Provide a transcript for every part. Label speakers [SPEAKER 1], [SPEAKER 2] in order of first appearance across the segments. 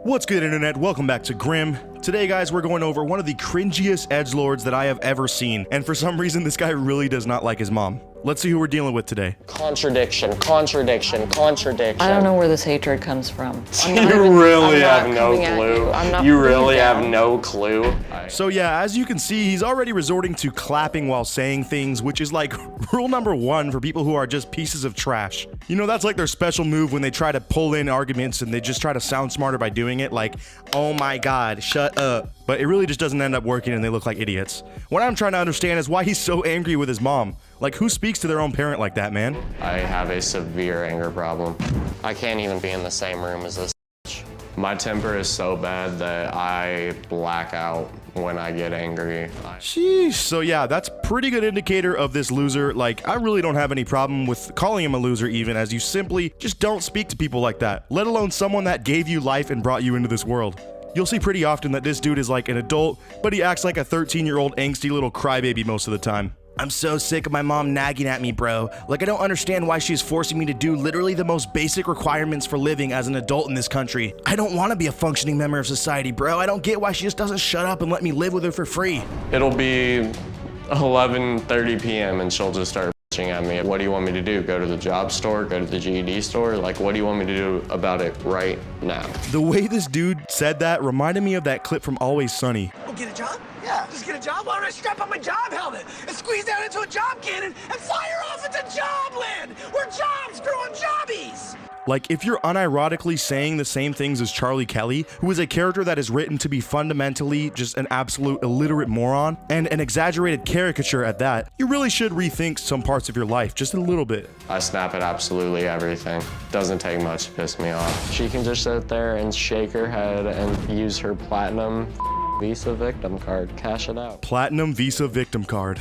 [SPEAKER 1] What's good, internet? Welcome back to Grim. Today, guys, we're going over one of the cringiest edgelords that I have ever seen, and for some reason, this guy really does not like his mom. Let's see who we're dealing with today.
[SPEAKER 2] Contradiction.
[SPEAKER 3] I don't know where this hatred comes from.
[SPEAKER 2] You really have no clue. You really have no clue.
[SPEAKER 1] So yeah, as you can see, he's already resorting to clapping while saying things, which is like rule number one for people who are just pieces of trash. You know, that's like their special move when they try to pull in arguments and they just try to sound smarter by doing it, like, oh my god, shut up. But it really just doesn't end up working and they look like idiots. What I'm trying to understand is why he's so angry with his mom. Like, who speaks to their own parent like that, man?
[SPEAKER 2] I have a severe anger problem. I can't even be in the same room as this. My temper is so bad that I black out when I get angry.
[SPEAKER 1] Sheesh. So yeah, that's pretty good indicator of this loser. Like, I really don't have any problem with calling him a loser even, as you simply just don't speak to people like that, let alone someone that gave you life and brought you into this world. You'll see pretty often that this dude is like an adult, but he acts like a 13-year-old angsty little crybaby most of the time. I'm so sick of my mom nagging at me, bro. Like, I don't understand why she's forcing me to do literally the most basic requirements for living as an adult in this country. I don't want to be a functioning member of society, bro. I don't get why she just doesn't shut up and let me live with her for free.
[SPEAKER 2] It'll be 11:30 p.m. and she'll just start bitching at me. What do you want me to do? Go to the job store? Go to the GED store? Like, what do you want me to do about it right now?
[SPEAKER 1] The way this dude said that reminded me of that clip from Always Sunny.
[SPEAKER 4] Oh, get a job? Yeah, just get a job. Why don't I strap on my job helmet and squeeze down into a job cannon and fire off into job land where jobs grow on jobbies?
[SPEAKER 1] Like, if you're unironically saying the same things as Charlie Kelly, who is a character that is written to be fundamentally just an absolute illiterate moron, and an exaggerated caricature at that, you really should rethink some parts of your life, just a little bit.
[SPEAKER 2] I snap at absolutely everything. Doesn't take much to piss me off. She can just sit there and shake her head and use her platinum Visa victim card, cash it out.
[SPEAKER 1] Platinum Visa victim card.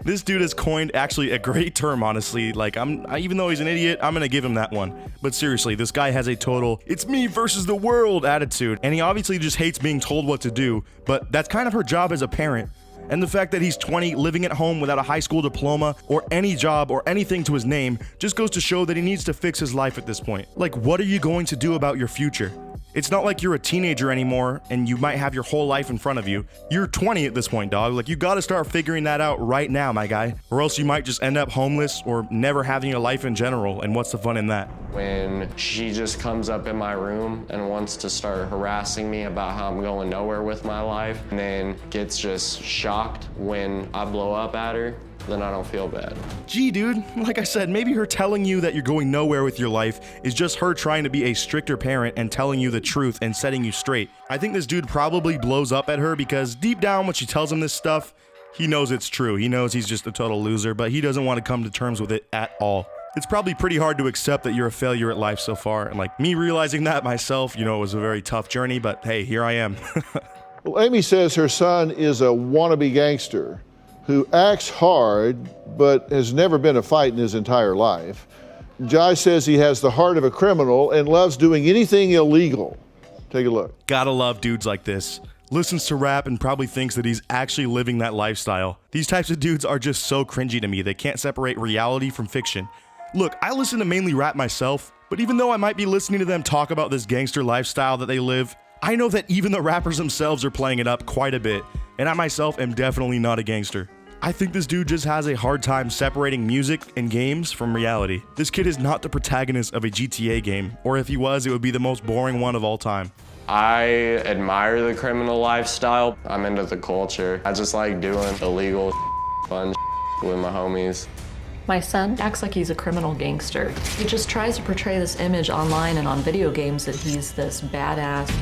[SPEAKER 1] This dude has coined actually a great term, honestly. Like, even though he's an idiot, I'm gonna give him that one. But seriously, this guy has a total "it's me versus the world" attitude, and he obviously just hates being told what to do, but that's kind of her job as a parent. And the fact that he's 20, living at home without a high school diploma or any job or anything to his name just goes to show that he needs to fix his life at this point. Like, what are you going to do about your future? It's not like you're a teenager anymore and you might have your whole life in front of you. You're 20 at this point, dog. Like, you gotta start figuring that out right now, my guy. Or else you might just end up homeless or never having a life in general, and what's the fun in that?
[SPEAKER 2] When she just comes up in my room and wants to start harassing me about how I'm going nowhere with my life, and then gets just shocked when I blow up at her, then I don't feel bad.
[SPEAKER 1] Gee, dude, like I said, maybe her telling you that you're going nowhere with your life is just her trying to be a stricter parent and telling you the truth and setting you straight. I think this dude probably blows up at her because deep down when she tells him this stuff, he knows it's true. He knows he's just a total loser, but he doesn't want to come to terms with it at all. It's probably pretty hard to accept that you're a failure at life so far, and like me realizing that myself, you know, it was a very tough journey, but hey, here I am.
[SPEAKER 5] Well, Amy says her son is a wannabe gangster who acts hard but has never been a fight in his entire life. Jai says he has the heart of a criminal and loves doing anything illegal. Take a look.
[SPEAKER 1] Gotta love dudes like this. Listens to rap and probably thinks that he's actually living that lifestyle. These types of dudes are just so cringy to me. They can't separate reality from fiction. Look, I listen to mainly rap myself, but even though I might be listening to them talk about this gangster lifestyle that they live, I know that even the rappers themselves are playing it up quite a bit, and I myself am definitely not a gangster. I think this dude just has a hard time separating music and games from reality. This kid is not the protagonist of a GTA game, or if he was, it would be the most boring one of all time.
[SPEAKER 2] I admire the criminal lifestyle. I'm into the culture. I just like doing illegal fun with my homies.
[SPEAKER 3] My son acts like he's a criminal gangster. He just tries to portray this image online and on video games that he's this badass,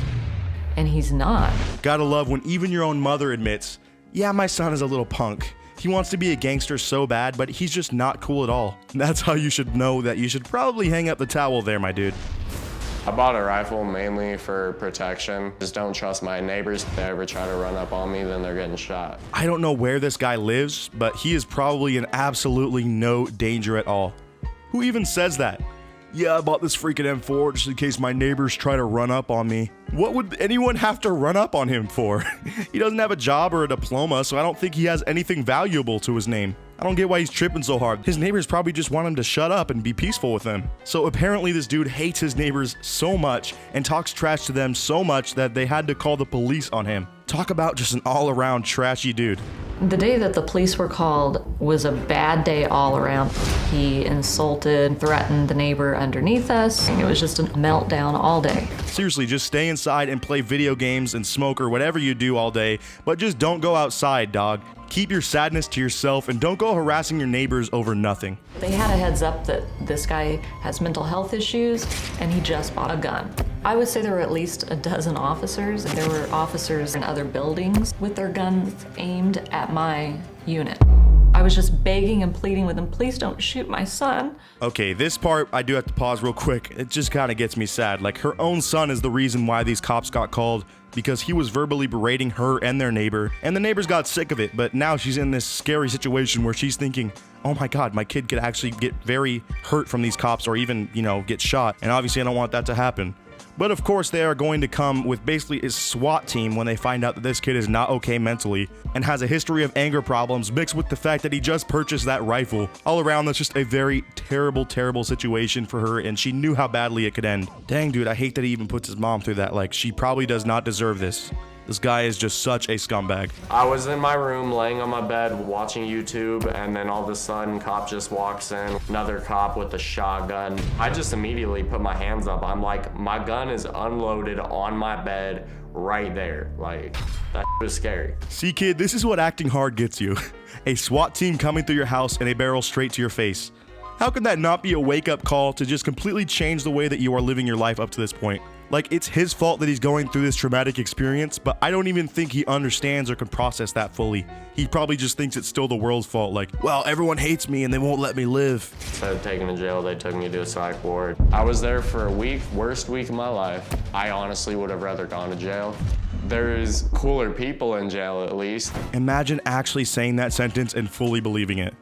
[SPEAKER 3] and he's not.
[SPEAKER 1] Gotta love when even your own mother admits, yeah, my son is a little punk. He wants to be a gangster so bad, but he's just not cool at all. That's how you should know that you should probably hang up the towel there, my dude.
[SPEAKER 2] I bought a rifle mainly for protection. Just don't trust my neighbors. If they ever try to run up on me, then they're getting shot.
[SPEAKER 1] I don't know where this guy lives, but he is probably in absolutely no danger at all. Who even says that? Yeah, I bought this freaking M4 just in case my neighbors try to run up on me. What would anyone have to run up on him for? He doesn't have a job or a diploma, so I don't think he has anything valuable to his name. I don't get why he's tripping so hard. His neighbors probably just want him to shut up and be peaceful with him. So apparently this dude hates his neighbors so much and talks trash to them so much that they had to call the police on him. Talk about just an all-around trashy dude.
[SPEAKER 3] The day that the police were called was a bad day all around. He insulted, threatened the neighbor underneath us. It was just a meltdown all day.
[SPEAKER 1] Seriously, just stay inside and play video games and smoke or whatever you do all day, but just don't go outside, dog. Keep your sadness to yourself and don't go harassing your neighbors over nothing.
[SPEAKER 3] They had a heads up that this guy has mental health issues and he just bought a gun. I would say there were at least a dozen officers. There were officers in other buildings with their guns aimed at my unit. I was just begging and pleading with him, please don't shoot my son.
[SPEAKER 1] Okay, this part I do have to pause real quick. It just kind of gets me sad. Like, her own son is the reason why these cops got called, because he was verbally berating her and their neighbor, and the neighbors got sick of it. But now she's in this scary situation where she's thinking, oh my god, my kid could actually get very hurt from these cops or even, get shot. And obviously I don't want that to happen. But of course they are going to come with basically a SWAT team when they find out that this kid is not okay mentally and has a history of anger problems mixed with the fact that he just purchased that rifle. All around, that's just a very terrible, terrible situation for her, and she knew how badly it could end. Dang, dude, I hate that he even puts his mom through that. Like, she probably does not deserve this. This guy is just such a scumbag.
[SPEAKER 2] I was in my room laying on my bed watching YouTube, and then all of a sudden cop just walks in, another cop with a shotgun. I just immediately put my hands up. I'm like, my gun is unloaded on my bed right there. Like, that was scary.
[SPEAKER 1] See, kid, this is what acting hard gets you. A SWAT team coming through your house and a barrel straight to your face. How could that not be a wake-up call to just completely change the way that you are living your life up to this point? Like, it's his fault that he's going through this traumatic experience, but I don't even think he understands or can process that fully. He probably just thinks it's still the world's fault. Like, well, everyone hates me and they won't let me live.
[SPEAKER 2] Instead of taking to jail, they took me to a psych ward. I was there for a week, worst week of my life. I honestly would have rather gone to jail. There's cooler people in jail, at least.
[SPEAKER 1] Imagine actually saying that sentence and fully believing it.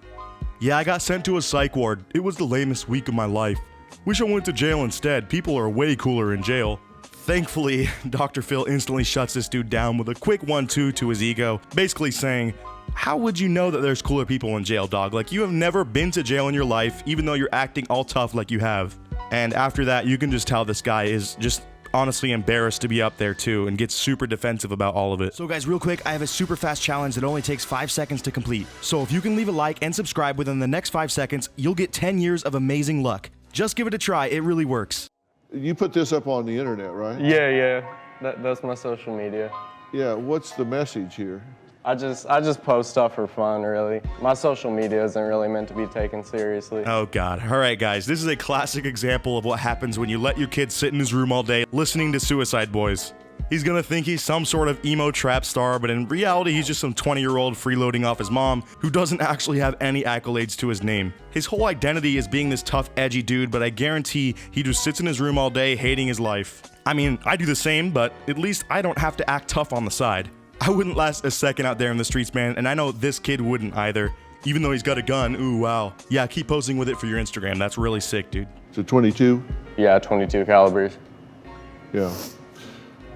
[SPEAKER 1] Yeah, I got sent to a psych ward. It was the lamest week of my life. Wish I went to jail instead. People are way cooler in jail. Thankfully, Dr. Phil instantly shuts this dude down with a quick 1-2 to his ego, basically saying, how would you know that there's cooler people in jail, dog? Like, you have never been to jail in your life, even though you're acting all tough like you have. And after that, you can just tell this guy is just honestly embarrassed to be up there too and gets super defensive about all of it. So guys, real quick, I have a super fast challenge that only takes 5 seconds to complete. So if you can leave a like and subscribe within the next 5 seconds, you'll get 10 years of amazing luck. Just give it a try, it really works.
[SPEAKER 5] You put this up on the internet, right?
[SPEAKER 2] Yeah. That's my social media.
[SPEAKER 5] Yeah, what's the message here?
[SPEAKER 2] I just post stuff for fun, really. My social media isn't really meant to be taken seriously.
[SPEAKER 1] Oh god. Alright guys, this is a classic example of what happens when you let your kid sit in his room all day listening to Suicide Boys. He's gonna think he's some sort of emo trap star, but in reality he's just some 20-year-old freeloading off his mom who doesn't actually have any accolades to his name. His whole identity is being this tough, edgy dude, but I guarantee he just sits in his room all day hating his life. I mean, I do the same, but at least I don't have to act tough on the side. I wouldn't last a second out there in the streets, man, and I know this kid wouldn't either. Even though he's got a gun, ooh, wow. Yeah, keep posing with it for your Instagram, that's really sick, dude.
[SPEAKER 5] It's a 22?
[SPEAKER 2] Yeah, 22 calibers.
[SPEAKER 5] Yeah.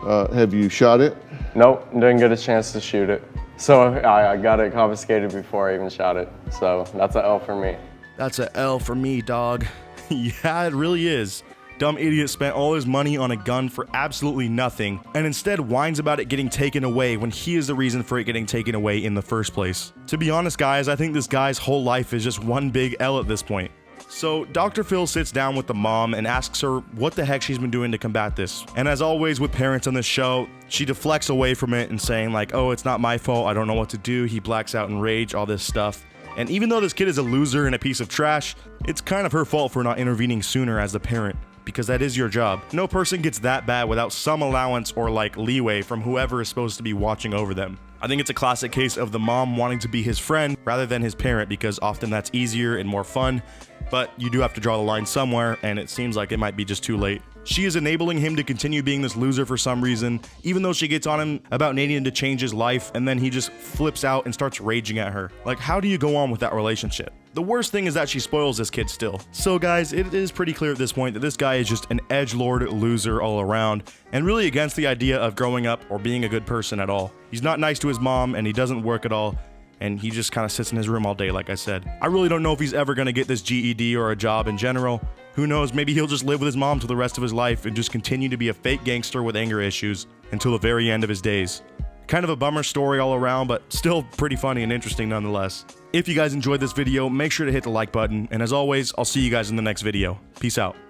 [SPEAKER 5] Have you shot it?
[SPEAKER 2] Nope, didn't get a chance to shoot it. So I got it confiscated before I even shot it. So that's an L for me.
[SPEAKER 1] That's a L for me, dog. Yeah, it really is. Dumb idiot spent all his money on a gun for absolutely nothing, and instead whines about it getting taken away when he is the reason for it getting taken away in the first place. To be honest, guys, I think this guy's whole life is just one big L at this point. So Dr. Phil sits down with the mom and asks her what the heck she's been doing to combat this. And as always with parents on this show, she deflects away from it and saying like, oh, it's not my fault, I don't know what to do, he blacks out in rage, all this stuff. And even though this kid is a loser and a piece of trash, it's kind of her fault for not intervening sooner as the parent, because that is your job. No person gets that bad without some allowance or like leeway from whoever is supposed to be watching over them. I think it's a classic case of the mom wanting to be his friend rather than his parent, because often that's easier and more fun, but you do have to draw the line somewhere, and it seems like it might be just too late. She is enabling him to continue being this loser for some reason, even though she gets on him about needing to change his life, and then he just flips out and starts raging at her. Like, how do you go on with that relationship? The worst thing is that she spoils this kid still. So guys, it is pretty clear at this point that this guy is just an edgelord loser all around, and really against the idea of growing up or being a good person at all. He's not nice to his mom, and he doesn't work at all. and he just kind of sits in his room all day, like I said. I really don't know if he's ever going to get this GED or a job in general. Who knows, maybe he'll just live with his mom till the rest of his life and just continue to be a fake gangster with anger issues until the very end of his days. Kind of a bummer story all around, but still pretty funny and interesting nonetheless. If you guys enjoyed this video, make sure to hit the like button, and as always, I'll see you guys in the next video. Peace out.